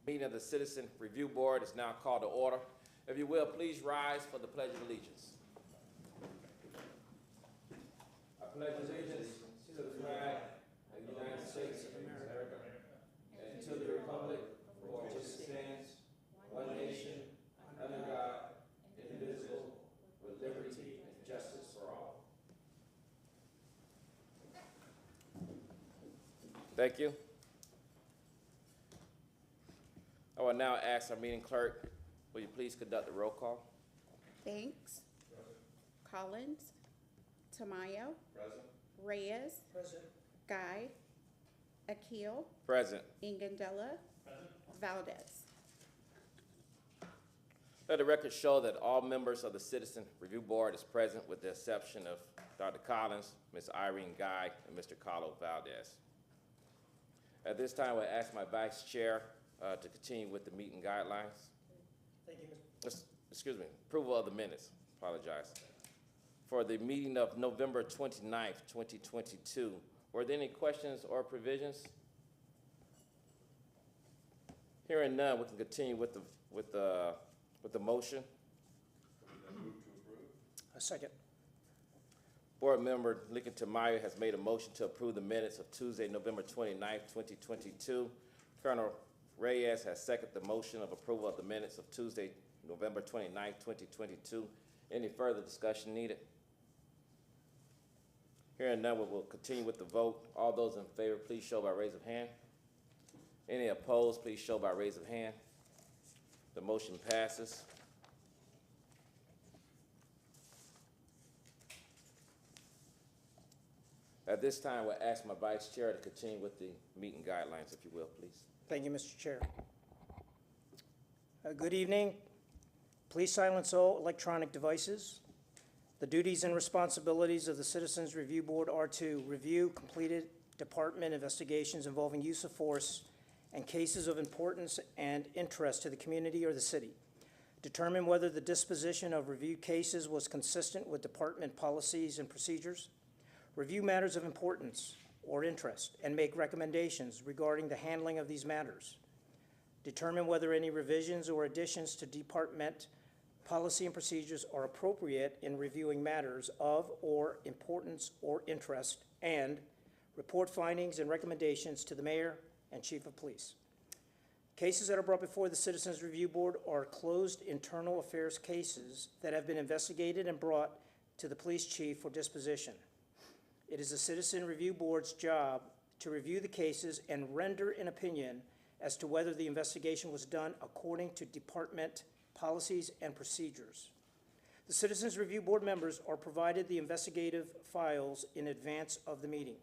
Meeting of the Citizen Review Board is now called to order. If you will, please rise for the Pledge of Allegiance. I pledge allegiance to the flag of the United States of America and to the republic for which it stands, one nation, under God, indivisible, with liberty and justice for all. Thank you. I will now ask our meeting clerk, will you please conduct the roll call? Banks. Collins. Tamayo. Present. Reyes. Present. Guy. Akil. Present. Ingandela. Valdez. Let the record show that all members of the Citizen Review Board is present with the exception of Dr. Collins, Ms. Irene Guy, and Mr. Carlo Valdez. At this time, I ask my vice chair to continue with the meeting guidelines. Thank you, Mr. Excuse me, approval of the minutes, apologize. For the meeting of November 29th, 2022, were there any questions or provisions? Hearing none, we can continue with the motion. A second. Board member Lincoln Tamayo has made a motion to approve the minutes of Tuesday, November 29th, 2022. Colonel Reyes has seconded the motion of approval of the minutes of Tuesday, November 29th, 2022. Any further discussion needed? Hearing none, we will continue with the vote. All those in favor, please show by raise of hand. Any opposed, please show by raise of hand. The motion passes. At this time, we'll ask my vice chair to continue with the meeting guidelines, if you will, please. Thank you, Mr. Chair. Good evening. Please silence all electronic devices. The duties and responsibilities of the Citizens Review Board are to review completed department investigations involving use of force and cases of importance and interest to the community or the city. Determine whether the disposition of reviewed cases was consistent with department policies and procedures. Review matters of importance or interest and make recommendations regarding the handling of these matters. Determine whether any revisions or additions to department policy and procedures are appropriate in reviewing matters of or importance or interest, and report findings and recommendations to the mayor and chief of police. Cases that are brought before the Citizens Review Board are closed internal affairs cases that have been investigated and brought to the police chief for disposition. It is the Citizen Review Board's job to review the cases and render an opinion as to whether the investigation was done according to department policies and procedures. The Citizens Review Board members are provided the investigative files in advance of the meeting.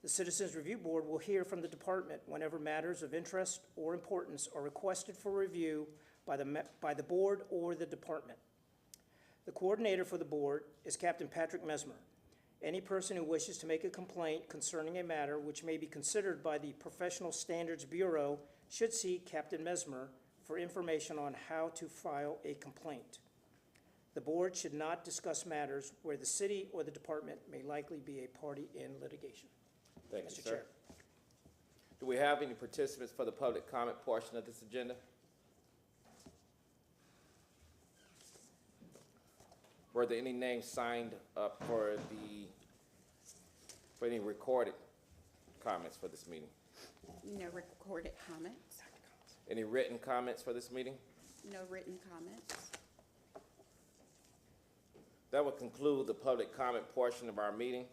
The Citizens Review Board will hear from the department whenever matters of interest or importance are requested for review by the board or the department. The coordinator for the board is Captain Patrick Mesmer. Any person who wishes to make a complaint concerning a matter which may be considered by the Professional Standards Bureau should see Captain Mesmer for information on how to file a complaint. The board should not discuss matters where the city or the department may likely be a party in litigation. Thank you, Mr. sir. Chair. Do we have any participants for the public comment portion of this agenda? Were there any names signed up for any recorded comments for this meeting? No recorded comments. Any written comments for this meeting? No written comments. That will conclude the public comment portion of our meeting.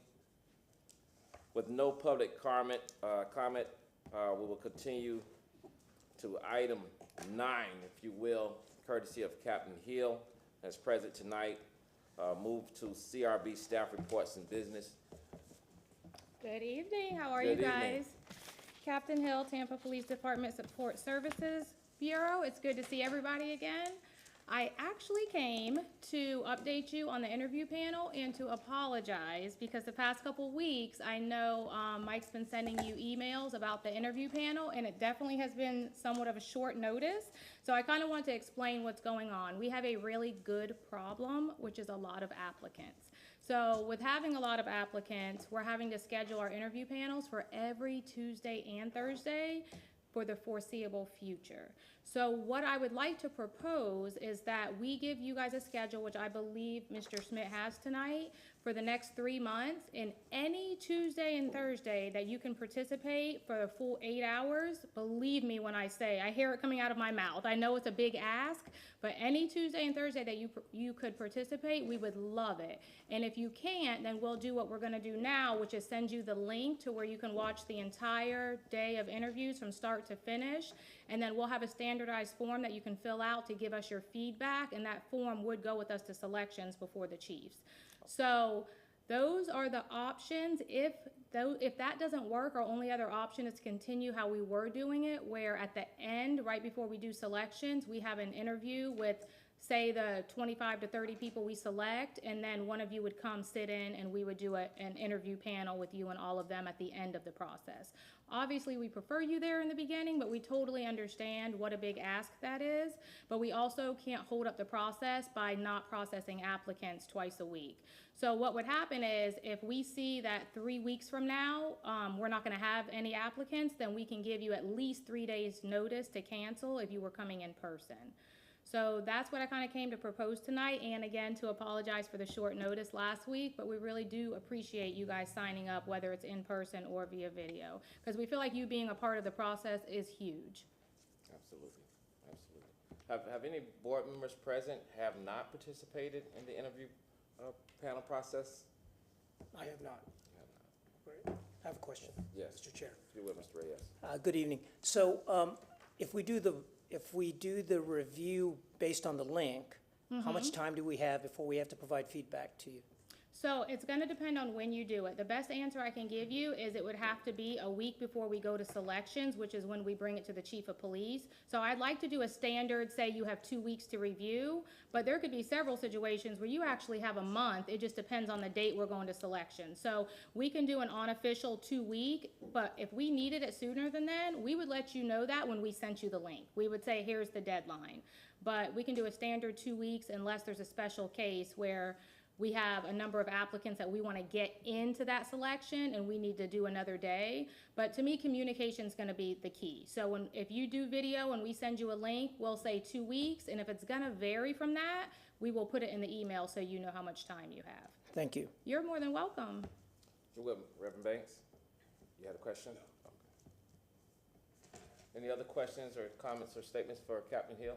With no public comment, we will continue to item 9, if you will, courtesy of Captain Hill, as present tonight. Move to CRB staff reports and business. Good evening. How are Good you evening. guys? Captain Hill, Tampa Police Department Support Services Bureau. It's good to see everybody again. I actually came to update you on the interview panel and to apologize because the past couple weeks, I know Mike's been sending you emails about the interview panel, and it definitely has been somewhat of a short notice. So I kind of want to explain what's going on. We have a really good problem, which is a lot of applicants. So with having a lot of applicants, we're having to schedule our interview panels for every Tuesday and Thursday for the foreseeable future. So what I would like to propose is that we give you guys a schedule, which I believe Mr. Schmidt has tonight, for the next 3 months, and any Tuesday and Thursday that you can participate for a full 8 hours, believe me when I say, I hear it coming out of my mouth. I know it's a big ask, but any Tuesday and Thursday that you could participate, we would love it. And if you can't, then we'll do what we're gonna do now, which is send you the link to where you can watch the entire day of interviews from start to finish. And then we'll have a standardized form that you can fill out to give us your feedback, and that form would go with us to selections before the Chiefs. So those are the options. If that doesn't work, our only other option is to continue how we were doing it, where at the end, right before we do selections, we have an interview with, say, the 25 to 30 people we select, and then one of you would come sit in and we would do an interview panel with you and all of them at the end of the process. Obviously, we prefer you there in the beginning, but we totally understand what a big ask that is. But we also can't hold up the process by not processing applicants twice a week. So what would happen is if we see that 3 weeks from now, we're not gonna have any applicants, then we can give you at least 3 days notice to cancel if you were coming in person. So that's what I kind of came to propose tonight, and again, to apologize for the short notice last week, but we really do appreciate you guys signing up, whether it's in person or via video, because we feel like you being a part of the process is huge. Absolutely, absolutely. Have any board members present have not participated in the interview panel process? I have not. You have not. I have a question. Yes. Mr. Chair. You're with Mr. Reyes. Good evening. So if we do the review based on the link, how much time do we have before we have to provide feedback to you? So it's gonna depend on when you do it. The best answer I can give you is it would have to be a week before we go to selections, which is when we bring it to the chief of police. So I'd like to do a standard, say you have 2 weeks to review, but there could be several situations where you actually have a month. It just depends on the date we're going to selection. So we can do an unofficial 2 week, but if we needed it sooner than then, we would let you know that when we sent you the link. We would say, here's the deadline. But we can do a standard 2 weeks unless there's a special case where we have a number of applicants that we want to get into that selection and we need to do another day. But to me, communication is going to be the key. So if you do video and we send you a link, we'll say 2 weeks. And if it's going to vary from that, we will put it in the email so you know how much time you have. Thank you. You're more than welcome. You're with Reverend Banks? You had a question? Okay. Any other questions or comments or statements for Captain Hill?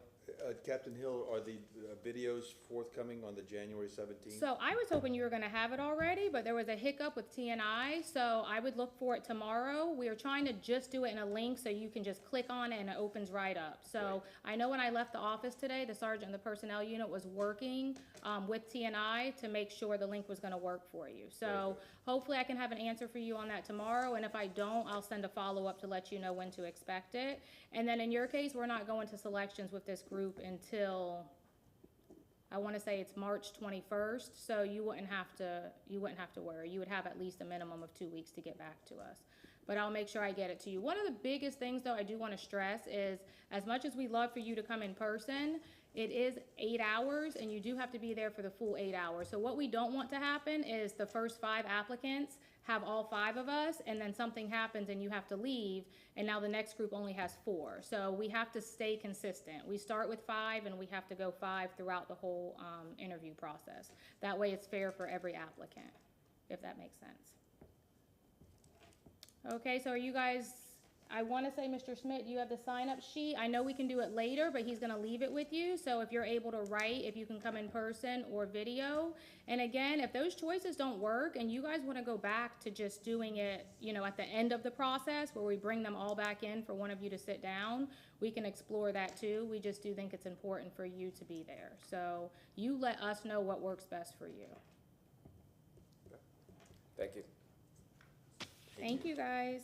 Captain Hill, are the videos forthcoming on the January 17th? So I was hoping you were gonna have it already, but there was a hiccup with TNI, so I would look for it tomorrow. We are trying to just do it in a link so you can just click on it and it opens right up. So I know when I left the office today, the sergeant in the personnel unit was working with TNI to make sure the link was gonna work for you. So hopefully I can have an answer for you on that tomorrow, and if I don't, I'll send a follow-up to let you know when to expect it. And then in your case, we're not going to selections with this group until, I wanna say it's March 21st, so you wouldn't have to worry. You would have at least a minimum of 2 weeks to get back to us. But I'll make sure I get it to you. One of the biggest things, though, I do wanna stress is, as much as we love for you to come in person, it is 8 hours, and you do have to be there for the full 8 hours. So what we don't want to happen is the first 5 applicants have all 5 of us, and then something happens and you have to leave, and now the next group only has 4. So we have to stay consistent. We start with 5, and we have to go 5 throughout the whole interview process. That way it's fair for every applicant, if that makes sense. Okay, so are you guys, I want to say, Mr. Schmidt, you have the sign-up sheet. I know we can do it later, but he's going to leave it with you. So if you're able to write, if you can come in person or video. And again, if those choices don't work and you guys want to go back to just doing it, you know, at the end of the process where we bring them all back in for one of you to sit down, we can explore that too. We just do think it's important for you to be there. So you let us know what works best for you. Thank you. Thank you, guys.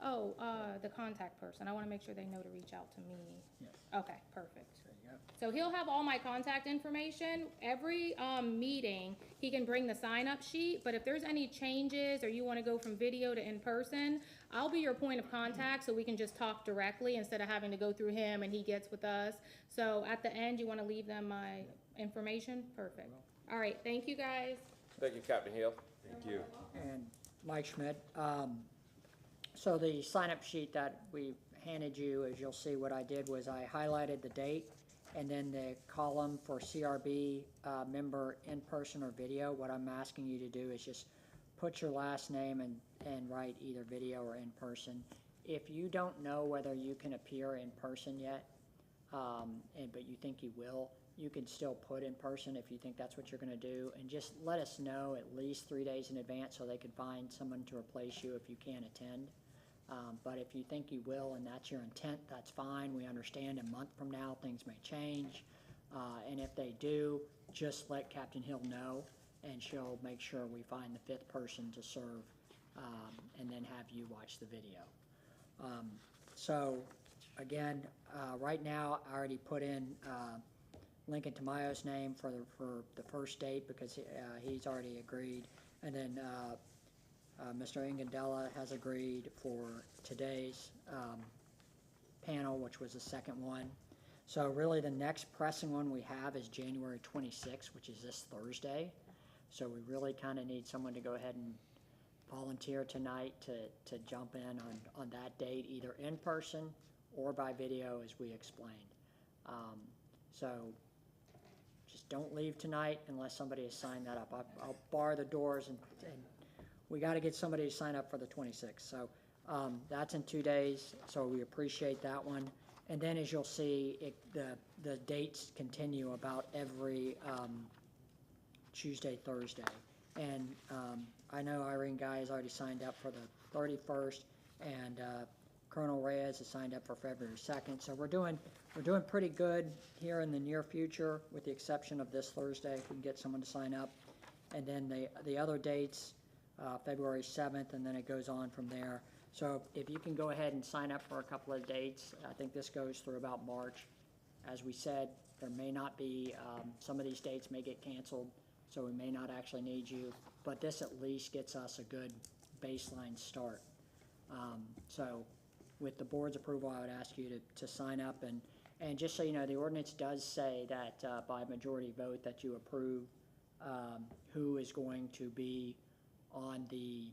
Oh, the contact person, I wanna make sure they know to reach out to me. Yes. Okay, perfect. There you go. So he'll have all my contact information. Every, meeting, he can bring the sign-up sheet, but if there's any changes or you wanna go from video to in-person, I'll be your point of contact so we can just talk directly instead of having to go through him and he gets with us. So at the end, you wanna leave them my information? Perfect. All right, thank you, guys. Thank you, Captain Hill. Thank you. And Mike Schmidt, So the sign-up sheet that we handed you, as you'll see, what I did was I highlighted the date, and then the column for CRB member in person or video. What I'm asking you to do is just put your last name and write either video or in person. If you don't know whether you can appear in person yet, but you think you will, you can still put in person if you think that's what you're going to do, and just let us know at least 3 days in advance so they can find someone to replace you if you can't attend. But if you think you will and that's your intent, that's fine. We understand a month from now things may change. And if they do, just let Captain Hill know, and she'll make sure we find the 5th person to serve, and then have you watch the video. So again, right now I already put in Lincoln Tamayo's name for the first date because he's already agreed. And then Mr. Ingandella has agreed for today's panel, which was the second one. So really the next pressing one we have is January 26th, which is this Thursday. So we really kind of need someone to go ahead and volunteer tonight to jump in on that date, either in person or by video as we explained. So just don't leave tonight unless somebody has signed that up. I'll bar the doors and we got to get somebody to sign up for the 26th. So that's in 2 days, so we appreciate that one. And then as you'll see, the dates continue about every Tuesday, Thursday. And I know Irene Guy has already signed up for the 31st, and Colonel Reyes has signed up for February 2nd. So we're doing pretty good here in the near future, with the exception of this Thursday, if we can get someone to sign up. And then the other dates, February 7th, and then it goes on from there. So if you can go ahead and sign up for a couple of dates, I think this goes through about March. As we said, there may not be, some of these dates may get canceled, so we may not actually need you, but this at least gets us a good baseline start. So with the board's approval, I would ask you to sign up, and just so you know, the ordinance does say that by majority vote that you approve who is going to be on the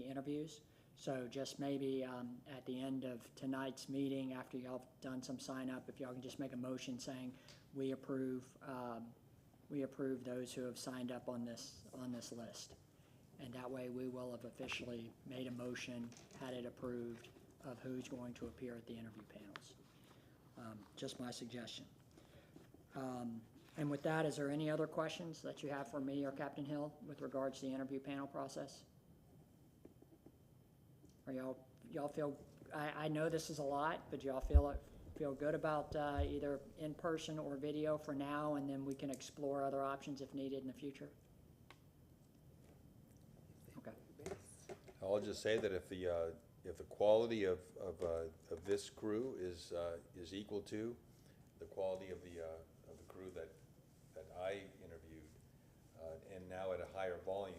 interviews. So just maybe at the end of tonight's meeting, after y'all have done some sign up, if y'all can just make a motion saying we approve those who have signed up on this list. And that way we will have officially made a motion, had it approved, of who's going to appear at the interview panels. Just my suggestion. And with that, is there any other questions that you have for me or Captain Hill with regards to the interview panel process? Or y'all feel, I know this is a lot, but y'all feel good about either in person or video for now, and then we can explore other options if needed in the future? Okay. I'll just say that if the quality of this crew is equal to the quality of the crew that I interviewed, and now at a higher volume,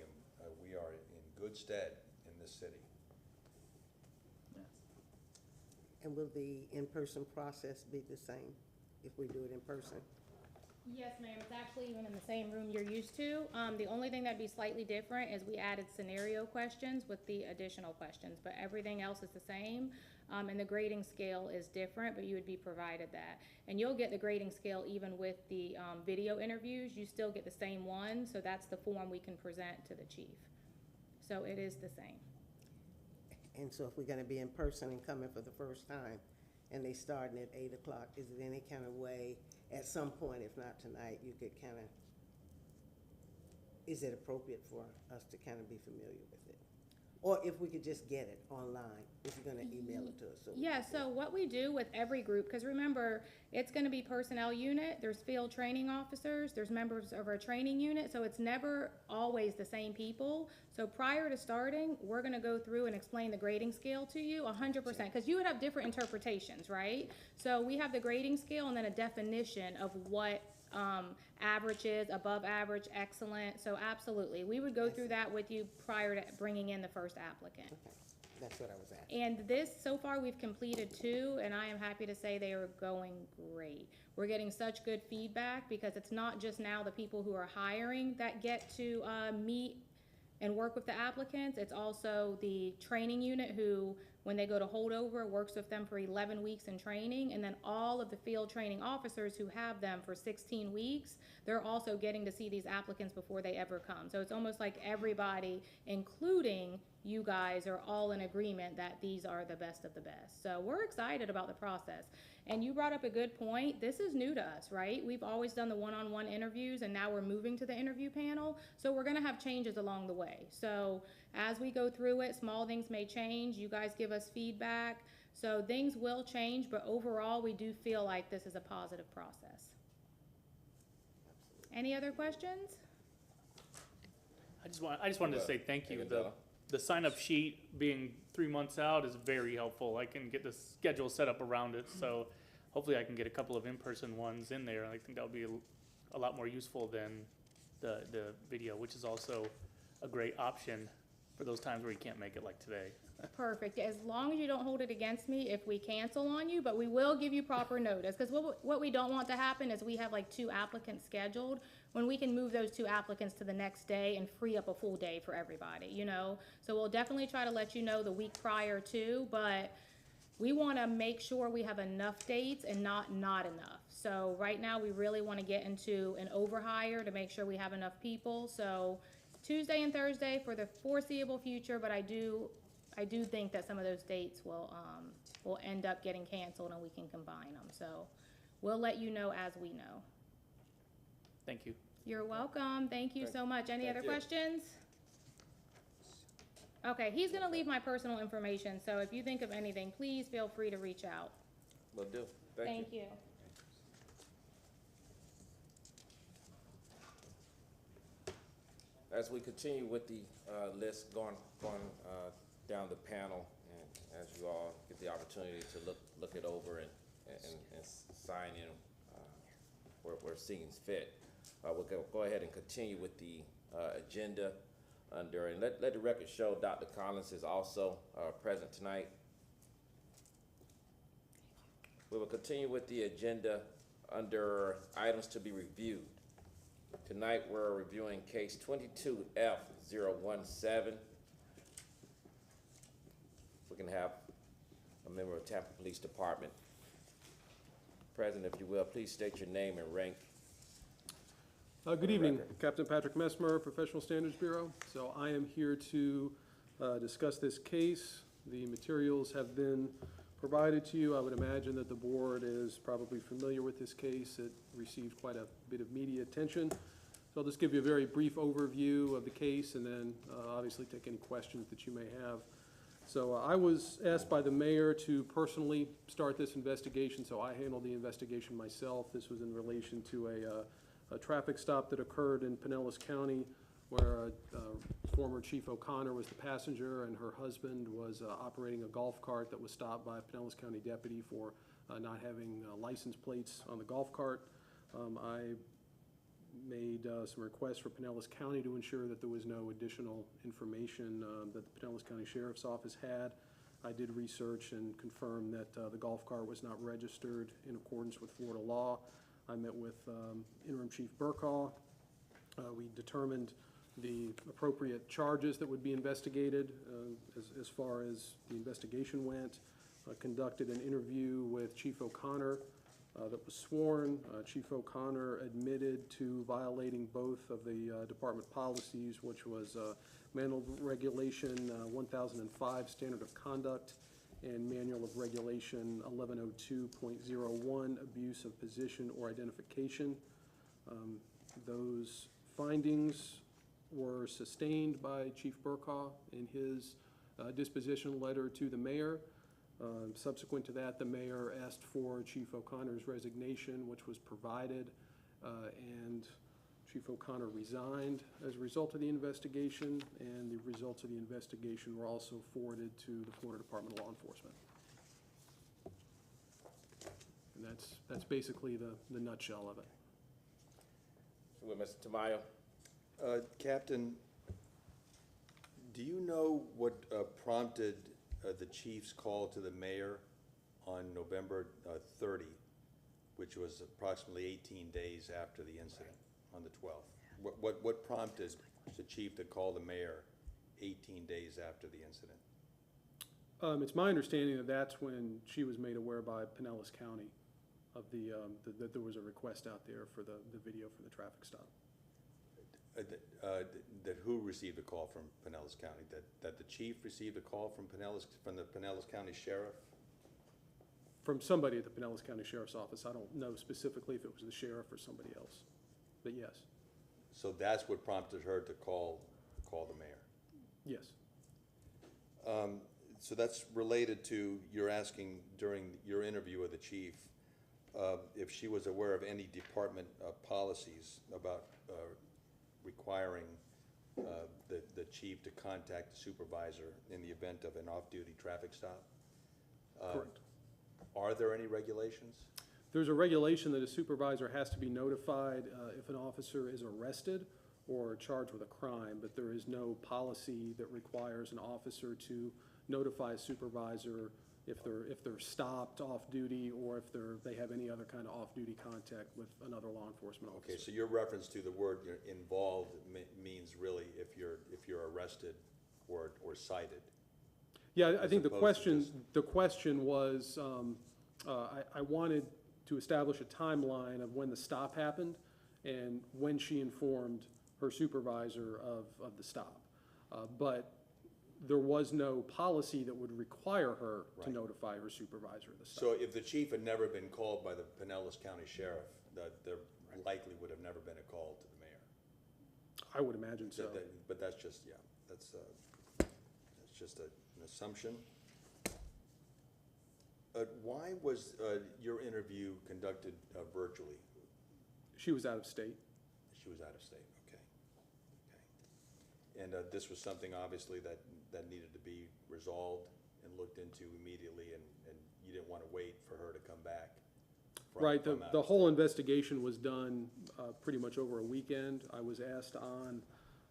we are in good stead in this city. And will the in-person process be the same if we do it in person? Yes, ma'am, it's actually even in the same room you're used to. The only thing that'd be slightly different is we added scenario questions with the additional questions, but everything else is the same. And the grading scale is different, but you would be provided that. And you'll get the grading scale even with the video interviews. You still get the same one, so that's the form we can present to the chief. So it is the same. And so if we're gonna be in person and coming for the first time, and they starting at 8 o'clock, is it any kind of way, at some point, if not tonight, you could kind of, is it appropriate for us to kind of be familiar with it? Or if we could just get it online, if you're gonna email it to us. So Yeah, so what we do with every group, because remember, it's gonna be personnel unit, there's field training officers, there's members of our training unit, so it's never always the same people. So prior to starting, we're gonna go through and explain the grading scale to you 100%, because you would have different interpretations, right? So we have the grading scale and then a definition of what average is, above average, excellent. So absolutely, we would go through that with you prior to bringing in the first applicant. Okay, that's what I was asking. And this, so far, we've completed 2, and I am happy to say they are going great. We're getting such good feedback because it's not just now the people who are hiring that get to meet and work with the applicants. It's also the training unit who, when they go to holdover, works with them for 11 weeks in training. And then all of the field training officers who have them for 16 weeks, they're also getting to see these applicants before they ever come. So it's almost like everybody, including you guys, are all in agreement that these are the best of the best. So we're excited about the process. And you brought up a good point. This is new to us, right? We've always done the one-on-one interviews, and now we're moving to the interview panel. So we're gonna have changes along the way. So as we go through it, small things may change. You guys give us feedback. So things will change, but overall, we do feel like this is a positive process. Any other questions? I just wanted to say thank you. Amendola. The sign-up sheet being 3 months out is very helpful. I can get the schedule set up around it, so hopefully I can get a couple of in-person ones in there. I think that would be a lot more useful than the video, which is also a great option for those times where you can't make it like today. Perfect. As long as you don't hold it against me if we cancel on you, but we will give you proper notice. Because what we don't want to happen is we have like 2 applicants scheduled, when we can move those 2 applicants to the next day and free up a full day for everybody, you know? So we'll definitely try to let you know the week prior to, but we want to make sure we have enough dates and not enough. So right now, we really want to get into an overhire to make sure we have enough people. So Tuesday and Thursday for the foreseeable future, but I do think that some of those dates will end up getting canceled and we can combine them. So we'll let you know as we know. Thank you. You're welcome. Thank you so much. Any Thank other you. questions? Okay, he's gonna leave my personal information, so if you think of anything, please feel free to reach out. Will do. Thank you. Thank you. As we continue with the list going down the panel, and as you all get the opportunity to look it over and sign in where seems fit, we'll go ahead and continue with the agenda under, and let the record show Dr. Collins is also present tonight. We will continue with the agenda under items to be reviewed. Tonight, we're reviewing case 22F017. We can have a member of Tampa Police Department present, if you will. Please state your name and rank. Good evening, Captain Patrick Messmer, Professional Standards Bureau. So I am here to discuss this case. The materials have been provided to you. I would imagine that the board is probably familiar with this case. It received quite a bit of media attention. So I'll just give you a very brief overview of the case and then obviously take any questions that you may have. So I was asked by the mayor to personally start this investigation, so I handled the investigation myself. This was in relation to a traffic stop that occurred in Pinellas County where former Chief O'Connor was the passenger and her husband was operating a golf cart that was stopped by a Pinellas County deputy for not having license plates on the golf cart. I made some requests for Pinellas County to ensure that there was no additional information that the Pinellas County Sheriff's Office had. I did research and confirmed that the golf cart was not registered in accordance with Florida law. I met with Interim Chief Burkaw. We determined the appropriate charges that would be investigated as far as the investigation went. Conducted an interview with Chief O'Connor that was sworn. Chief O'Connor admitted to violating both of the department policies, which was Manual of Regulation 1005 Standard of Conduct and Manual of Regulation 1102.01 Abuse of Position or Identification. Those findings were sustained by Chief Burkaw in his disposition letter to the mayor. Subsequent to that, the mayor asked for Chief O'Connor's resignation, which was provided, and Chief O'Connor resigned as a result of the investigation, and the results of the investigation were also forwarded to the Florida Department of Law Enforcement. And that's basically the nutshell of it. So with Mr. Tamayo. Captain, do you know what prompted the chief's call to the mayor on November 30, which was approximately 18 days after the incident on the 12th? What prompted the chief to call the mayor 18 days after the incident? It's my understanding that that's when she was made aware by Pinellas County of that there was a request out there for the video for the traffic stop. That who received a call from Pinellas County? That the chief received a call from the Pinellas County Sheriff? From somebody at the Pinellas County Sheriff's Office. I don't know specifically if it was the sheriff or somebody else, but yes, So that's what prompted her to call the mayor? yes. So that's related to, you're asking during your interview with the chief, if she was aware of any department policies about requiring the chief to contact the supervisor in the event of an off-duty traffic stop? Correct. Are there any regulations? There's a regulation that a supervisor has to be notified if an officer is arrested or charged with a crime, but there is no policy that requires an officer to notify a supervisor if they're stopped off-duty or if they have any other kind of off-duty contact with another law enforcement officer. Okay, so your reference to the word involved means really if you're arrested or cited. Yeah, I As think the opposed to question was, I wanted to establish a timeline of when the stop happened and when she informed her supervisor of the stop. But there was no policy that would require her to Right. notify her supervisor of the stop. So if the chief had never been called by the Pinellas County Sheriff, there likely would have never been a call to the mayor. I would imagine so. But that's just, yeah, that's just an assumption. Why was your interview conducted virtually? She was out of state. She was out of state, okay. And this was something obviously that needed to be resolved and looked into immediately, and you didn't want to wait for her to come back from Right, from out the of whole state. investigation was done pretty much over a weekend. I was asked on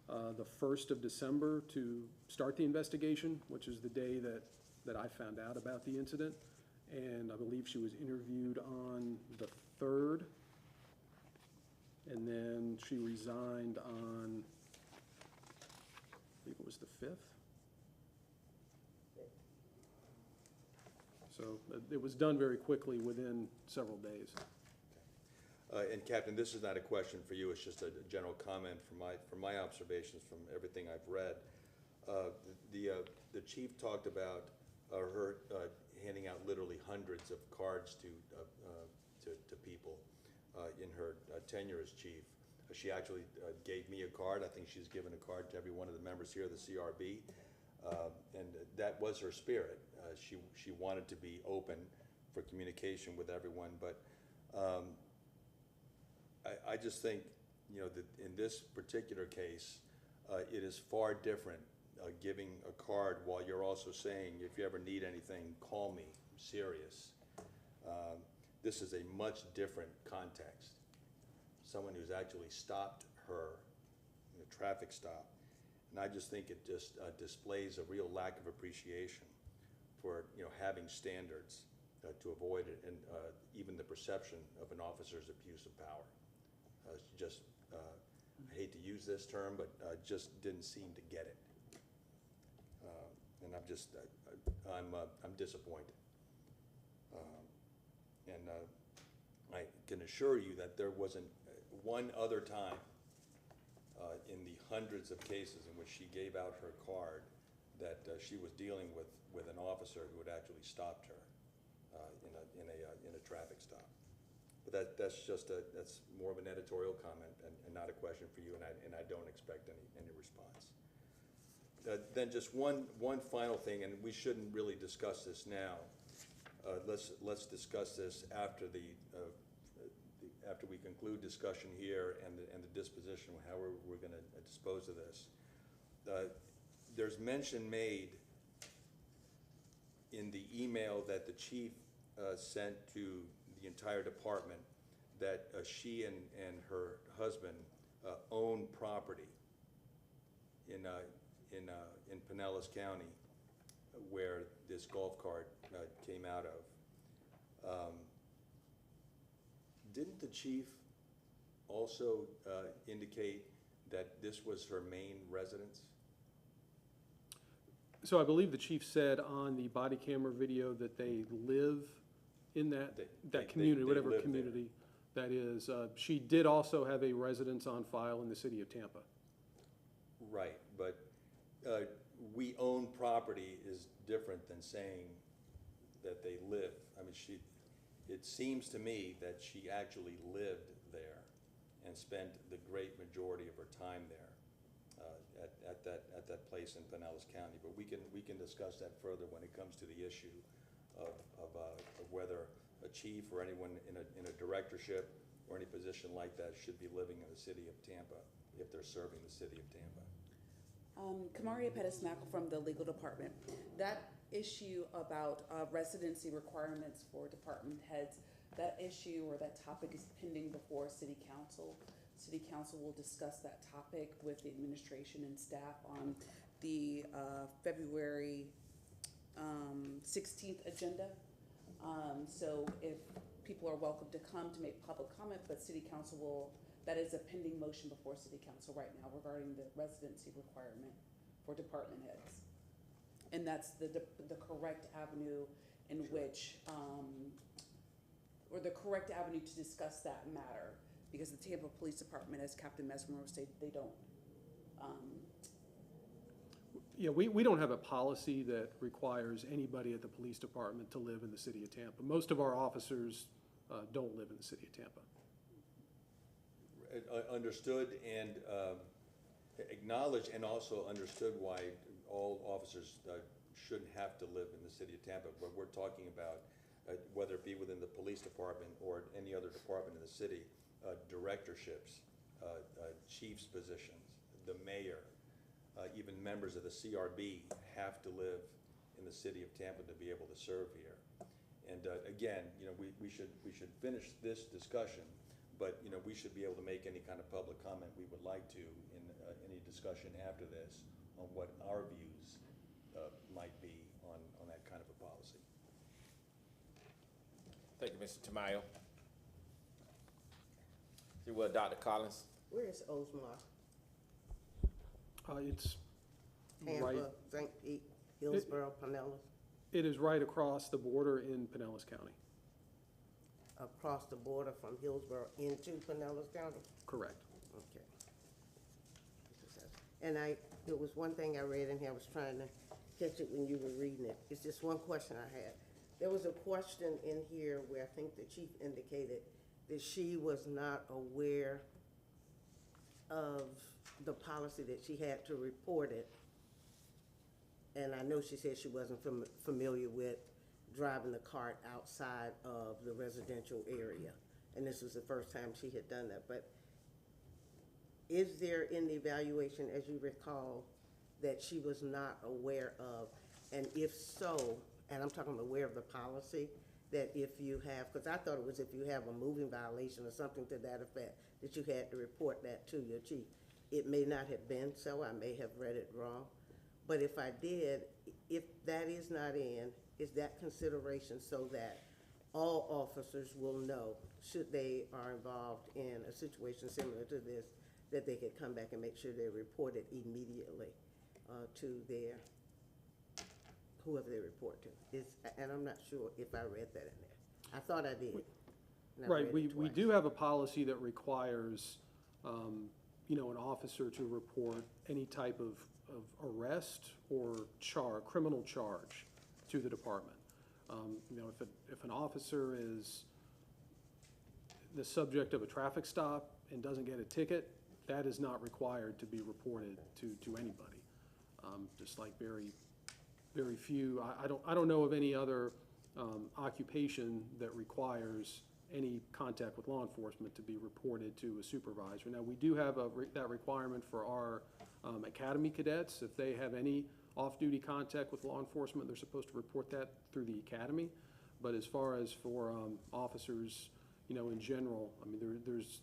the 1st of December to start the investigation, which is the day that I found out about the incident. And I believe she was interviewed on the 3rd. And then she resigned on, I believe it was the 5th. So it was done very quickly within several days. And Captain, this is not a question for you, it's just a general comment from my observations from everything I've read. The chief talked about her handing out literally hundreds of cards to people in her tenure as chief. She actually gave me a card. I think she's given a card to every one of the members here of the CRB. And that was her spirit. She wanted to be open for communication with everyone, but I just think, you know, that in this particular case, it is far different giving a card while you're also saying, if you ever need anything, call me, I'm serious. This is a much different context. Someone who's actually stopped her in a traffic stop. And I just think it just displays a real lack of appreciation for, you know, having standards to avoid it, and even the perception of an officer's abuse of power. Just, I hate to use this term, but just didn't seem to get it. And I'm just, I'm disappointed. And I can assure you that there wasn't one other time in the hundreds of cases in which she gave out her card that she was dealing with an officer who had actually stopped her in a traffic stop. But that's more of an editorial comment and not a question for you, and I don't expect any response. Then just one final thing, and we shouldn't really discuss this now. Let's discuss this after after we conclude discussion here and the disposition, how we're going to dispose of this. There's mention made in the email that the chief sent to the entire department that she and her husband own property in Pinellas County where this golf cart came out of. Didn't the chief also indicate that this was her main residence? So I believe the chief said on the body camera video that they live in that community, they whatever live there. community that is. She did also have a residence on file in the city of Tampa. Right, but we own property is different than saying that they live. I mean, it seems to me that she actually lived there and spent the great majority of her time there at that place in Pinellas County. But we can discuss that further when it comes to the issue of whether a chief or anyone in a directorship or any position like that should be living in the city of Tampa if they're serving the city of Tampa. Kamaria Pettis-Mackle from the legal department. That issue about residency requirements for department heads, that issue or that topic is pending before City Council. City Council will discuss that topic with the administration and staff on the February 16th agenda. So if people are welcome to come to make public comment, but City Council will, that is a pending motion before City Council right now regarding the residency requirement for department heads. And that's the correct avenue in which, or the correct avenue to discuss that matter, because the Tampa Police Department, as Captain Mesmer said, they don't. Yeah, we don't have a policy that requires anybody at the police department to live in the city of Tampa. Most of our officers don't live in the city of Tampa. Understood and acknowledged, and also understood why all officers shouldn't have to live in the city of Tampa. But we're talking about, whether it be within the police department or any other department in the city, directorships, chief's positions, the mayor, even members of the CRB have to live in the city of Tampa to be able to serve here. And again, we should finish this discussion, but we should be able to make any kind of public comment we would like to in any discussion after this on what our views might be on that kind of a policy. Thank you, Mr. Tamayo. You will, Dr. Collins. Where is Osmar? It's right, Tampa, St. Pete, Hillsborough, Pinellas? it is right across the border in Pinellas County. Across the border from Hillsborough into Pinellas County? Correct. Okay. And there was one thing I read in here, I was trying to catch it when you were reading it. It's just one question I had. There was a question in here where I think the chief indicated that she was not aware of the policy, that she had to report it. And I know she said she wasn't familiar with driving the cart outside of the residential area. And this was the first time she had done that. But is there in the evaluation, as you recall, that she was not aware of? And if so, and I'm talking aware of the policy, that if you have, because I thought it was if you have a moving violation or something to that effect, that you had to report that to your chief. It may not have been so, I may have read it wrong. But if I did, if that is not in, is that consideration so that all officers will know, should they are involved in a situation similar to this, that they could come back and make sure they report it immediately to their, whoever they report to. And I'm not sure if I read that in there. I thought I did. and I Right, read we it twice. do have a policy that requires, an officer to report any type of arrest or criminal charge to the department. If an officer is the subject of a traffic stop and doesn't get a ticket, that is not required to be reported to anybody. Just like very few, I don't know of any other occupation that requires any contact with law enforcement to be reported to a supervisor. Now, we do have that requirement for our academy cadets. If they have any off-duty contact with law enforcement, they're supposed to report that through the academy. But as far as for officers, in general, I mean, there's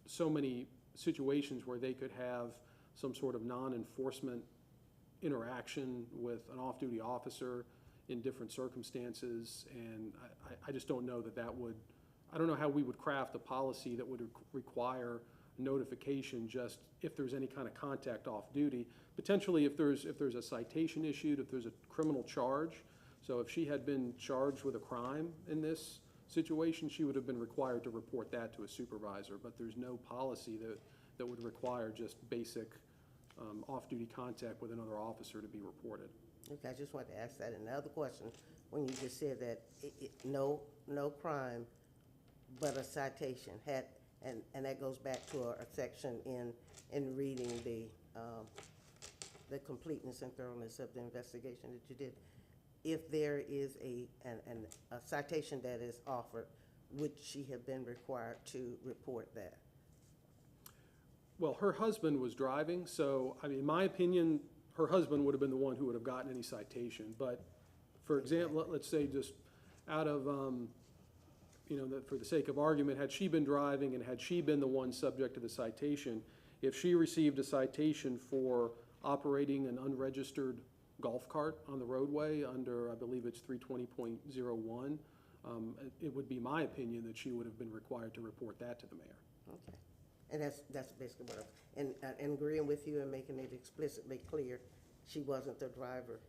so many situations where they could have some sort of non-enforcement interaction with an off-duty officer in different circumstances, and I just don't know that would, I don't know how we would craft a policy that would require notification just if there's any kind of contact off duty. Potentially if there's a citation issued, if there's a criminal charge. So if she had been charged with a crime in this situation, she would have been required to report that to a supervisor, but there's no policy that would require just basic off-duty contact with another officer to be reported. Okay, I just wanted to ask that. And the other question, when you just said that no crime but a citation had, and that goes back to a section in reading the completeness and thoroughness of the investigation that you did. If there is a citation that is offered, would she have been required to report that? Well, her husband was driving, so, I mean, in my opinion, her husband would have been the one who would have gotten any citation. But, for example, let's say just out of, for the sake of argument, had she been driving and had she been the one subject to the citation, if she received a citation for operating an unregistered golf cart on the roadway under, I believe it's 320.01, it would be my opinion that she would have been required to report that to the mayor. Okay. And that's basically what and agreeing with you and making it explicitly clear, she wasn't the driver.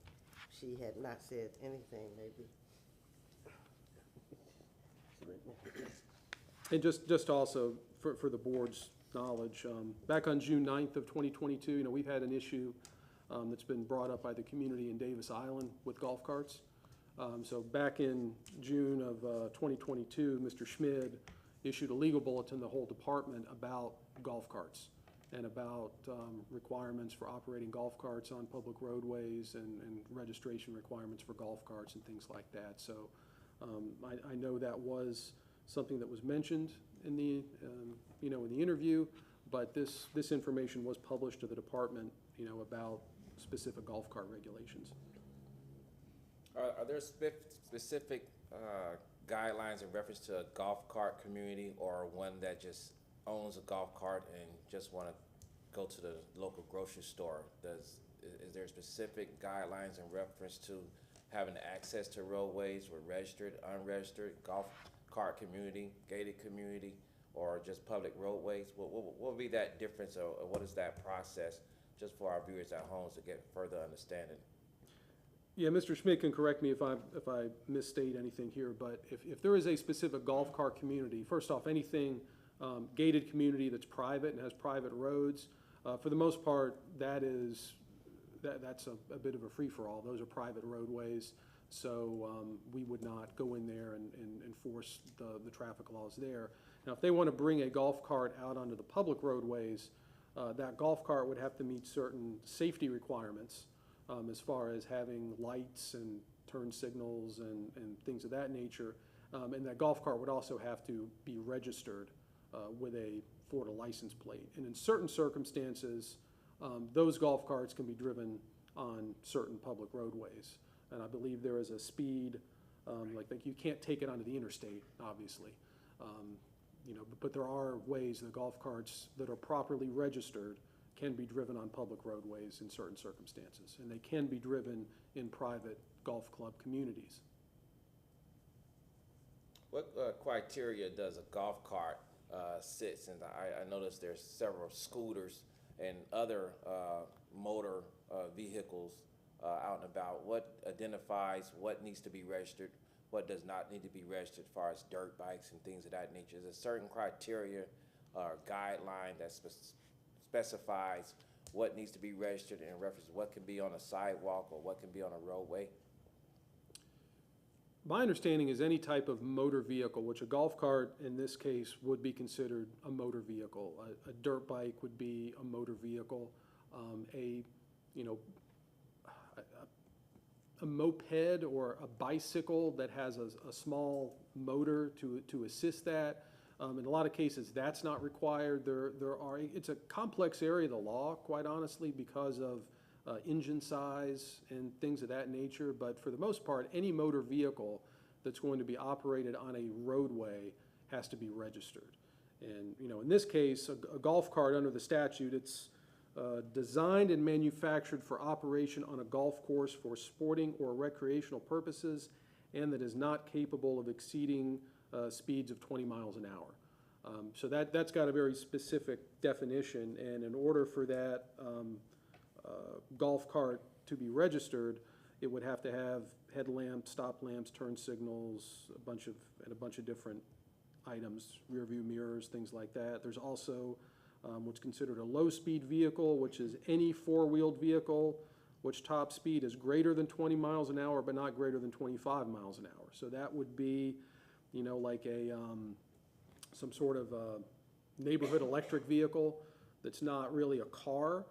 She had not said anything, maybe. And just also for the board's knowledge, back on June 9th of 2022, we've had an issue that's been brought up by the community in Davis Island with golf carts. So back in June of 2022, Mr. Schmid issued a legal bulletin to the whole department about golf carts and about requirements for operating golf carts on public roadways and registration requirements for golf carts and things like that. So I know that was something that was mentioned in the in the interview, but this information was published to the department about specific golf cart regulations. Are there specific guidelines in reference to a golf cart community or one that just owns a golf cart and just want to go to the local grocery store? Is there specific guidelines in reference to having access to roadways with registered, unregistered, golf cart community, gated community, or just public roadways? What would be that difference, or what is that process, just for our viewers at home to get further understanding? Yeah, Mr. Schmidt can correct me if I misstate anything here, but if there is a specific golf cart community, first off, anything gated community that's private and has private roads, for the most part, that's a bit of a free-for-all. Those are private roadways, so we would not go in there and enforce the traffic laws there. Now, if they want to bring a golf cart out onto the public roadways, that golf cart would have to meet certain safety requirements as far as having lights and turn signals and things of that nature. And that golf cart would also have to be registered with a Florida license plate. And in certain circumstances, those golf carts can be driven on certain public roadways. And I believe there is a speed, like you can't take it onto the interstate, obviously. But there are ways the golf carts that are properly registered can be driven on public roadways in certain circumstances, and they can be driven in private golf club communities. What criteria does a golf cart sit? And I noticed there's several scooters and other motor vehicles out and about. What identifies what needs to be registered, what does not need to be registered, as far as dirt bikes and things of that nature? Is there a certain criteria or guideline that specifies what needs to be registered in reference to what can be on a sidewalk or what can be on a roadway? My understanding is any type of motor vehicle, which a golf cart in this case would be considered a motor vehicle. A dirt bike would be a motor vehicle. A moped or a bicycle that has a small motor to assist that. In a lot of cases, that's not required. It's a complex area of the law, quite honestly, because of engine size and things of that nature. But for the most part, any motor vehicle that's going to be operated on a roadway has to be registered. And in this case, a golf cart under the statute, it's designed and manufactured for operation on a golf course for sporting or recreational purposes, and that is not capable of exceeding speeds of 20 miles an hour. So that's got a very specific definition, and in order for that golf cart to be registered, it would have to have headlamps, stop lamps, turn signals, a bunch of different items, rear view mirrors, things like that. There's also what's considered a low-speed vehicle, which is any four-wheeled vehicle which top speed is greater than 20 miles an hour but not greater than 25 miles an hour. So that would be, you know, like some sort of neighborhood electric vehicle that's not really a car,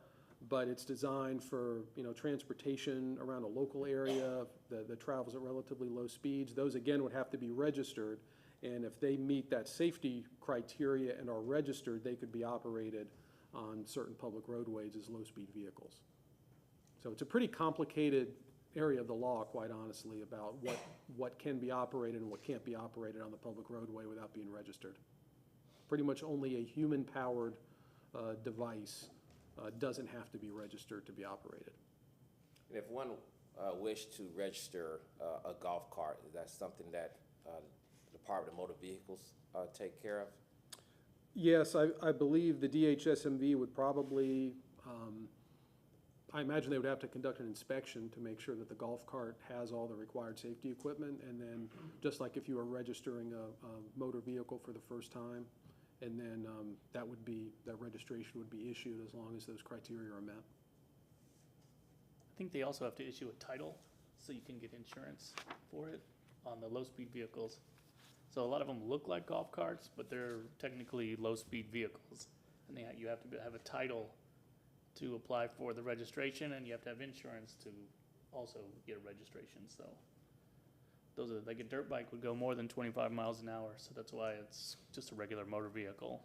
but it's designed for, you know, transportation around a local area that travels at relatively low speeds. Those, again, would have to be registered, and if they meet that safety criteria and are registered, they could be operated on certain public roadways as low-speed vehicles. So it's a pretty complicated area of the law, quite honestly, about what can be operated and what can't be operated on the public roadway without being registered. Pretty much only a human-powered device doesn't have to be registered to be operated. And if one wished to register a golf cart, is that something that the Department of Motor Vehicles take care of? Yes, I believe the DHSMV would probably, I imagine they would have to conduct an inspection to make sure that the golf cart has all the required safety equipment, and then just like if you were registering a motor vehicle for the first time, and then that registration would be issued as long as those criteria are met. I think they also have to issue a title so you can get insurance for it on the low-speed vehicles. So a lot of them look like golf carts, but they're technically low-speed vehicles. And you have to have a title to apply for the registration, and you have to have insurance to also get a registration. So those are, like a dirt bike would go more than 25 miles an hour, so that's why it's just a regular motor vehicle.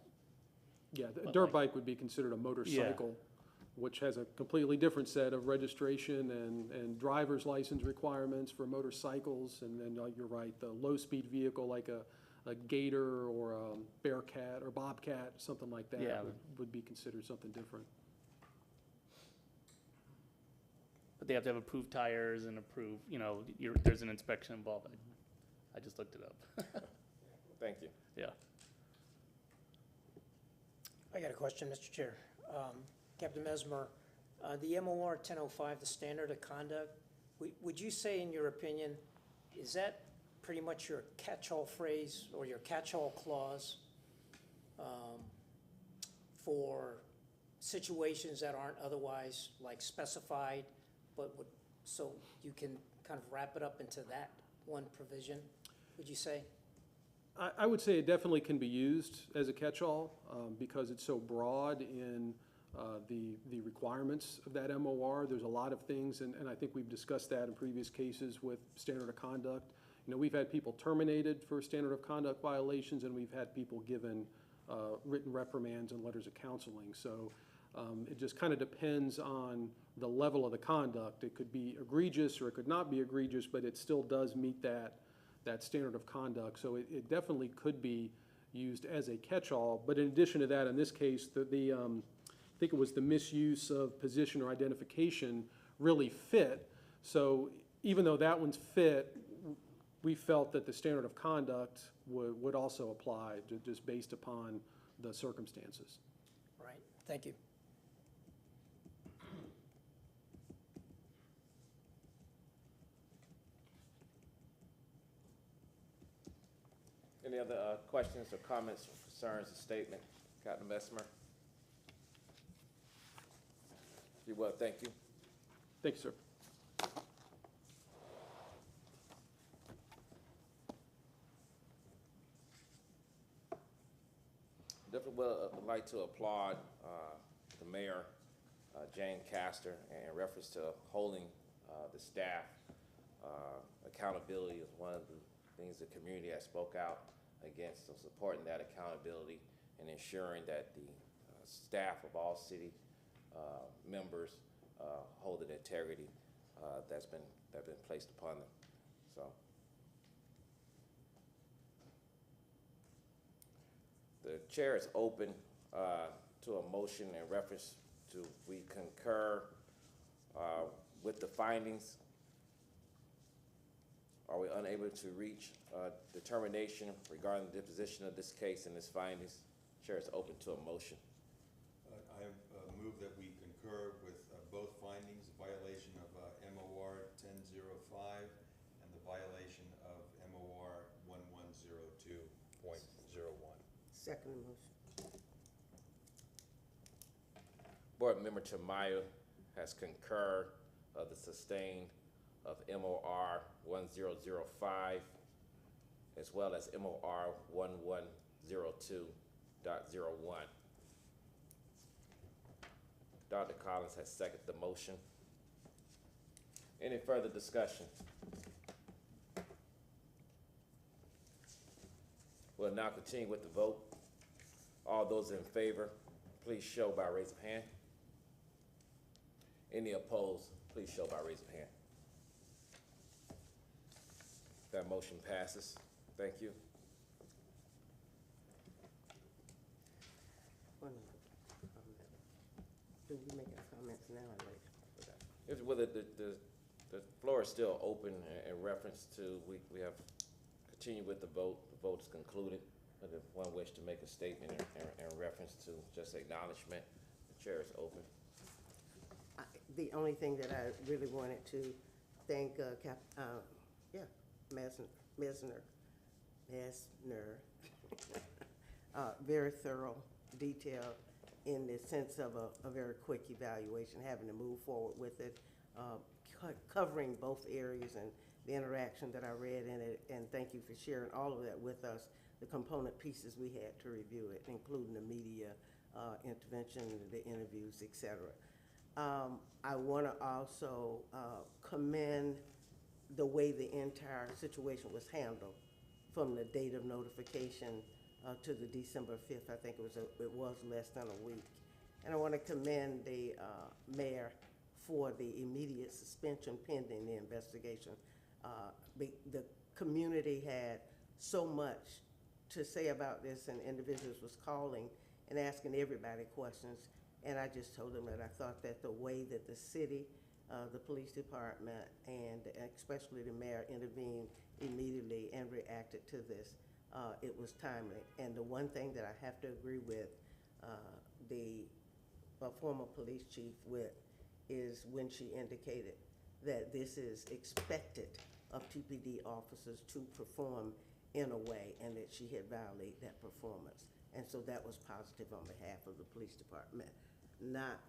Yeah, a But dirt like- bike would be considered a motorcycle, which has a completely different set of registration and driver's license requirements for motorcycles. And then, you're right, the low-speed vehicle like a Gator or a Bearcat or Bobcat, something like that, Yeah. would be considered something different. But they have to have approved tires and approved, you know, there's an inspection involved. I just looked it up. Thank you. Yeah. I got a question, Mr. Chair. Captain Mesmer, the MOR 1005, the standard of conduct, would you say, in your opinion, is that pretty much your catch-all phrase or your catch-all clause for situations that aren't otherwise like specified, but so you can kind of wrap it up into that one provision, would you say? I would say it definitely can be used as a catch-all because it's so broad in the requirements of that MOR. There's a lot of things, and I think we've discussed that in previous cases with standard of conduct. You know, we've had people terminated for standard of conduct violations, and we've had people given written reprimands and letters of counseling. So it just kind of depends on the level of the conduct. It could be egregious or it could not be egregious, but it still does meet that standard of conduct. So it definitely could be used as a catch-all. But in addition to that, in this case, I think it was the misuse of position or identification really fit. So even though that one's fit, we felt that the standard of conduct would also apply just based upon the circumstances. Right, thank you. Any other questions or comments, concerns, or statement? Captain Mesmer? You're well, thank you. Thank you, sir. Definitely would like to applaud the mayor, Jane Castor, in reference to holding the staff. Accountability is one of the things the community has spoke out against, so supporting that accountability and ensuring that the staff of all city members hold an integrity that's been placed upon them. So the chair is open to a motion in reference to we concur with the findings are we unable to reach determination regarding the disposition of this case and its findings? Chair is open to a motion. I move that we concur with both findings, violation of MOR 1005 and the violation of MOR 1102.01. Second motion. Board Member Tamayo has concurred of the sustained of MOR 1005 as well as MOR 1102.01. Dr. Collins has seconded the motion. Any further discussion? We'll now continue with the vote. All those in favor, please show by raise of hand. Any opposed, please show by raise of hand. That motion passes. Thank you. One other comment. Do we make our comments now or later? If, well, the floor is still open in reference to, we have continued with the vote. The vote is concluded. But if one wish to make a statement in reference to just acknowledgement, the chair is open. The only thing that I really wanted to thank Mesner, very thorough, detailed, in the sense of a very quick evaluation, having to move forward with it, covering both areas and the interaction that I read in it, and thank you for sharing all of that with us, the component pieces we had to review it, including the media intervention, the interviews, et cetera. I want to also commend the way the entire situation was handled from the date of notification to the December 5th. I think it was less than a week. And I want to commend the mayor for the immediate suspension pending the investigation. The community had so much to say about this, and individuals was calling and asking everybody questions. And I just told them that I thought that the way that the city, the police department, and especially the mayor intervened immediately and reacted to this, it was timely. And the one thing that I have to agree with the former police chief with is when she indicated that this is expected of TPD officers to perform in a way, and that she had violated that performance. And so that was positive on behalf of the police department. Not,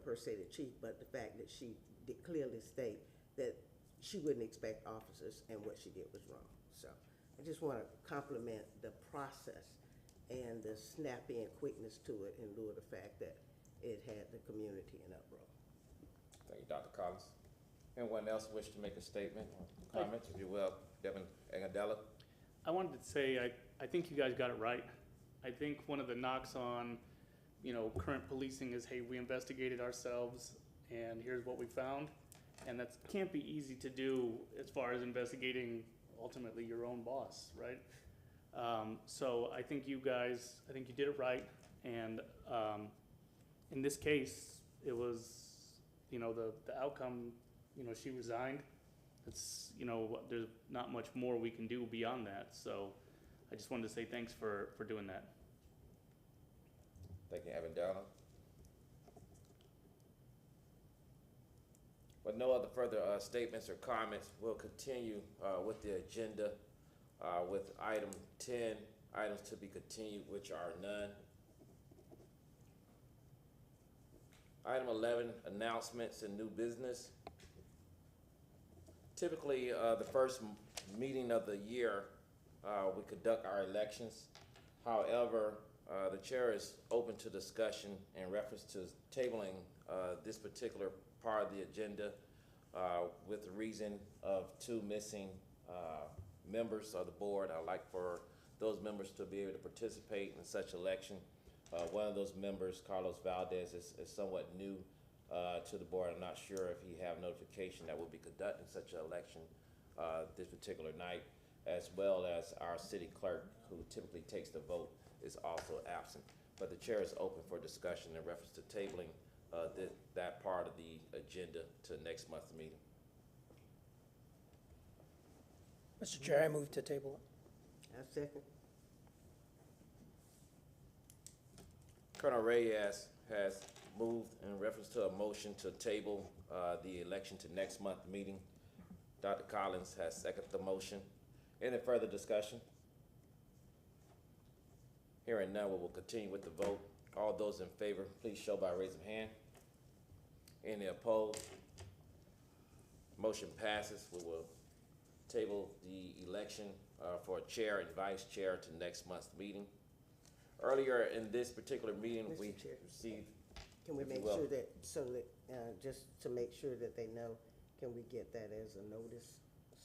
per se the chief, but the fact that she did clearly state that she wouldn't expect officers and what she did was wrong. So I just want to compliment the process and the snappy and quickness to it in lieu of the fact that it had the community in uproar. Thank you, Dr. Collins. Anyone else wish to make a statement or comments, if you will? Devin Agadella? I wanted to say, I think you guys got it right. I think one of the knocks on, current policing is, hey, we investigated ourselves and here's what we found. And that can't be easy to do as far as investigating ultimately your own boss, right? So I think you did it right. And in this case, it was, the outcome, she resigned. It's, there's not much more we can do beyond that. So I just wanted to say thanks for doing that. Thank you, Agadella. With no other further statements or comments, we'll continue with the agenda with item 10, items to be continued, which are none. Item 11, announcements and new business. Typically, the first meeting of the year, we conduct our elections. However, the chair is open to discussion in reference to tabling this particular part of the agenda with the reason of 2 missing members of the board. I'd like for those members to be able to participate in such election. One of those members, Carlos Valdez, is somewhat new to the board. I'm not sure if he have notification that we'll be conducting such an election this particular night, as well as our city clerk, who typically takes the vote, is also absent. But the chair is open for discussion in reference to tabling that part of the agenda to next month's meeting. Mr. Chair, I move to table it. I second. Colonel Reyes has moved in reference to a motion to table the election to next month meeting. Dr. Collins has seconded the motion. Any further discussion? Hearing none, we will continue with the vote. All those in favor, please show by raising hand. Any opposed? Motion passes. We will table the election for chair and vice chair to next month's meeting. Earlier in this particular meeting, Mr. we Chair. received, Can we If you make will. sure that, so that, just to make sure that they know, can we get that as a notice?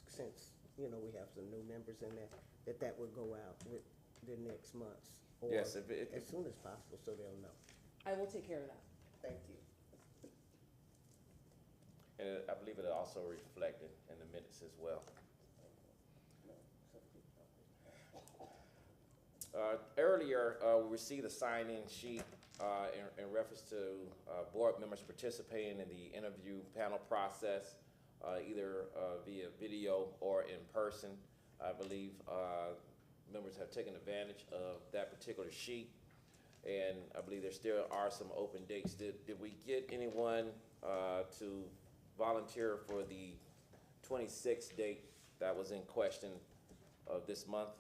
Since, you know, we have some new members in there, that would go out with the next month's? Or yes, if as soon as possible, so they'll know. I will take care of that. Thank you. and I believe it also reflected in the minutes as well. Earlier, we received a sign-in sheet in reference to board members participating in the interview panel process, either via video or in person. I believe members have taken advantage of that particular sheet, and I believe there still are some open dates. Did we get anyone to volunteer for the 26th date that was in question of this month?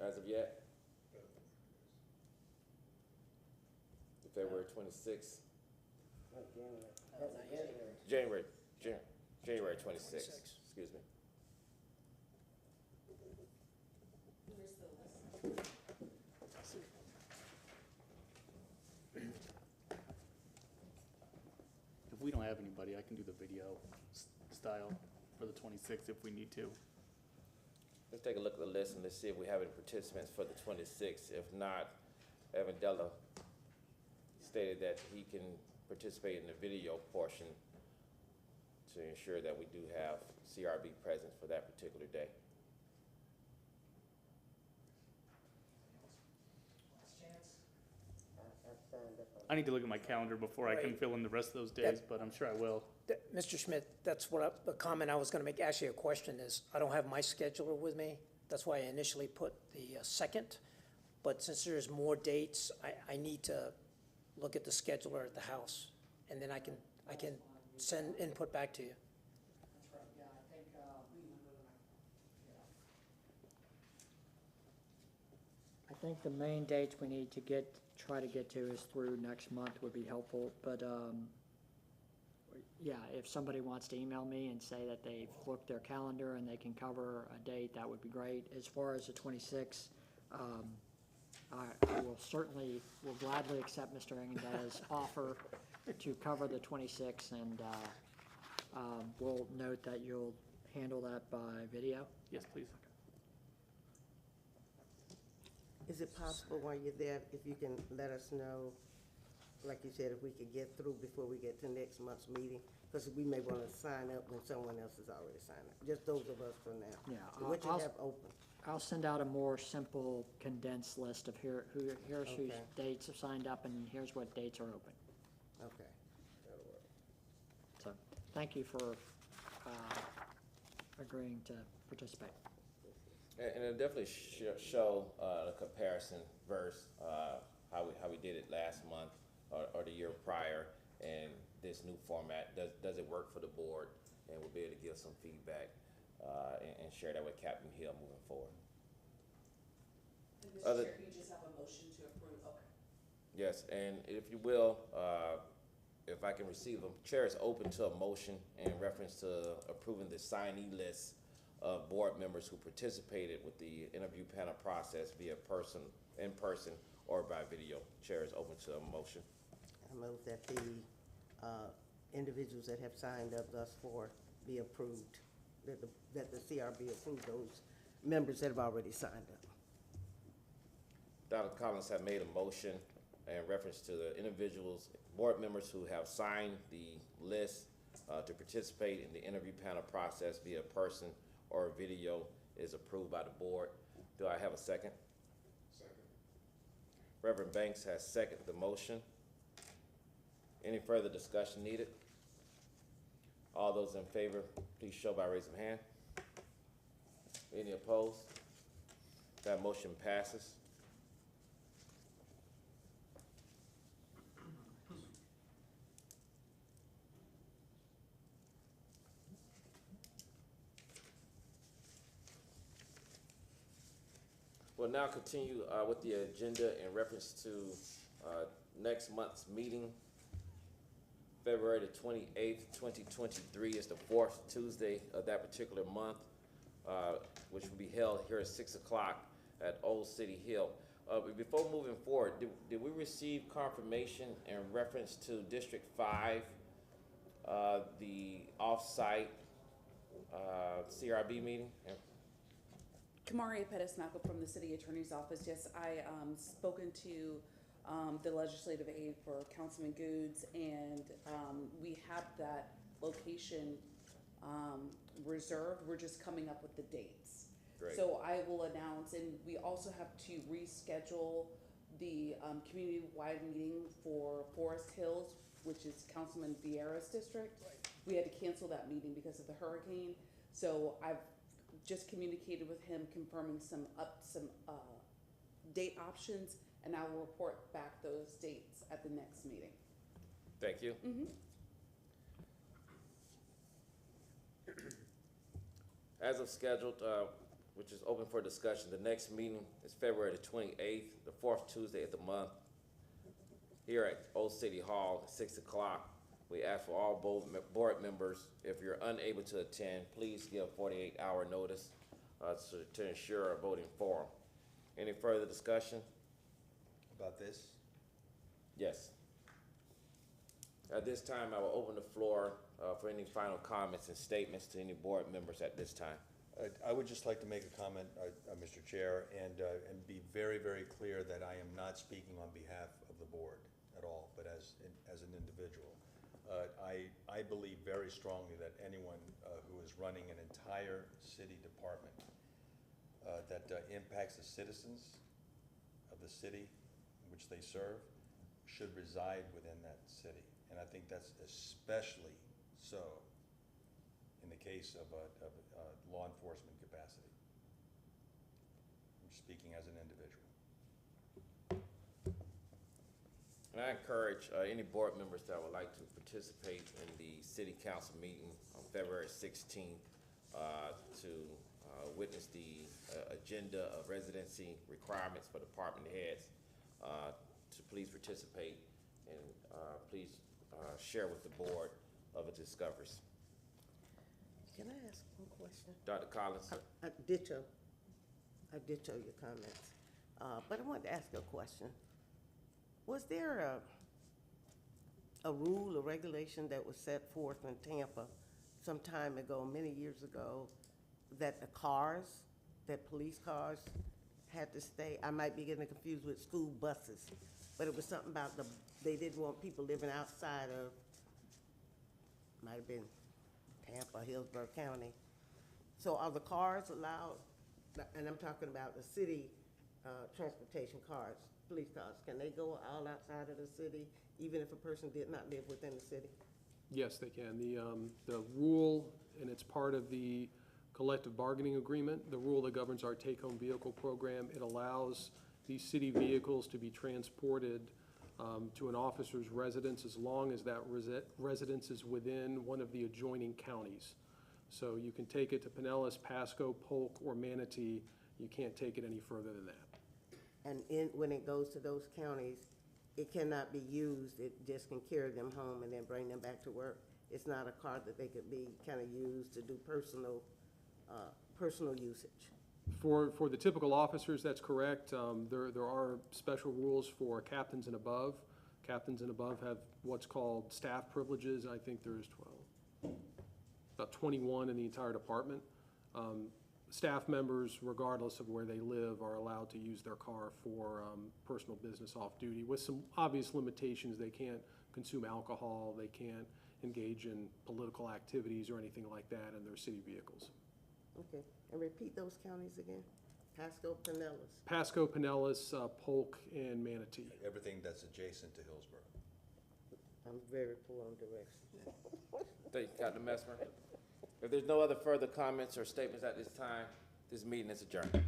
As of yet? February 26th? January 26th, excuse me. If we don't have anybody, I can do the video style for the 26th if we need to. Let's take a look at the list and let's see if we have any participants for the 26th. If not, Evan Della stated that he can participate in the video portion to ensure that we do have CRB present for that particular day. I need to look at my calendar before I can Right. fill in the rest of those days, but I'm sure I will. Mr. Schmidt, that's what the comment I was gonna make, actually a question is, I don't have my scheduler with me. That's why I initially put the second. But since there's more dates, I need to look at the scheduler at the house. And then I can send input back to you. That's right, yeah, I think, I think the main dates we need to try to get to is through next month would be helpful, but, yeah, if somebody wants to email me and say that they've looked their calendar and they can cover a date, that would be great. As far as the 26th, I will gladly accept Mr. Engenda's offer to cover the 26th, and we'll note that you'll handle that by video. Yes, please. Is it possible while you're there, if you can let us know, like you said, if we could get through before we get to next month's meeting? Because we may want to sign up when someone else has already signed up, just those of us for now. Yeah, So what you I'll- have open? I'll send out a more simple condensed list of here's whose Okay. dates have signed up and here's what dates are open. Okay, that'll work. So, thank you for agreeing to participate. And it'll definitely show a comparison versus how we did it last month or the year prior, and this new format. Does it work for the board? And we'll be able to give some feedback and share that with Captain Hill moving forward. And Other- Mr. Chair, you just have a motion to approve, okay. Yes, and if you will, if I can receive them, chair is open to a motion in reference to approving the signee list of board members who participated with the interview panel process via in person, or by video. Chair is open to a motion. I move that the individuals that have signed up thus far be approved, that the CRB approve those members that have already signed up. Dr. Collins have made a motion in reference to the individuals, board members who have signed the list to participate in the interview panel process via person or video is approved by the board. Do I have a second? Second. Reverend Banks has seconded the motion. Any further discussion needed? All those in favor, please show by raising hand. Any opposed? That motion passes. We'll now continue with the agenda in reference to next month's meeting. February the 28th, 2023 is the fourth Tuesday of that particular month, which will be held here at 6 o'clock at Old City Hill. But before moving forward, did we receive confirmation in reference to District 5, the off-site CRB meeting? Kamaria Pettis-Knuckle from the City Attorney's Office. Yes, I spoken to the legislative aide for Councilman Goods, and we have that location reserved. We're just coming up with the dates. Great. So I will announce, and we also have to reschedule the community-wide meeting for Forest Hills, which is Councilman Vieira's district. We had to cancel that meeting because of the hurricane. So I've just communicated with him confirming some date options, and I will report back those dates at the next meeting. Thank you. As of scheduled, which is open for discussion, the next meeting is February the 28th, the fourth Tuesday of the month, here at Old City Hall at 6 o'clock. We ask for all board members, if you're unable to attend, please give 48-hour notice to ensure a voting forum. Any further discussion? About this? Yes. At this time, I will open the floor for any final comments and statements to any board members at this time. I would just like to make a comment, Mr. Chair, and be very, very clear that I am not speaking on behalf of the board at all, but as an individual. I believe very strongly that anyone who is running an entire city department that impacts the citizens of the city in which they serve should reside within that city. And I think that's especially so in the case of law enforcement capacity. I'm speaking as an individual. And I encourage any board members that would like to participate in the city council meeting on February 16th to witness the agenda of residency requirements for department heads, to please participate and please share with the board of its discoveries. Can I ask one question? Dr. Collins? I ditto your comments, but I wanted to ask you a question. Was there a rule or regulation that was set forth in Tampa some time ago, many years ago, that the cars, that police cars had to stay? I might be getting confused with school buses, but it was something about they didn't want people living outside of, might have been Tampa, Hillsborough County. So are the cars allowed, and I'm talking about the city transportation cars, police cars, can they go all outside of the city, even if a person did not live within the city? Yes, they can. The rule, and it's part of the collective bargaining agreement, the rule that governs our take-home vehicle program, it allows these city vehicles to be transported to an officer's residence as long as that residence is within one of the adjoining counties. So you can take it to Pinellas, Pasco, Polk, or Manatee. You can't take it any further than that. And when it goes to those counties, it cannot be used, it just can carry them home and then bring them back to work. It's not a car that they could be kind of used to do personal usage. For the typical officers, that's correct. There are special rules for captains and above. Captains and above have what's called staff privileges. I think there's about 21 in the entire department. Staff members, regardless of where they live, are allowed to use their car for personal business off-duty with some obvious limitations. They can't consume alcohol, they can't engage in political activities or anything like that in their city vehicles. Okay, and repeat those counties again? Pasco, Pinellas. Pasco, Pinellas, Polk, and Manatee. Everything that's adjacent to Hillsborough. I'm very poor on directions. Thank you, Captain Messmer. If there's no other further comments or statements at this time, This meeting is adjourned.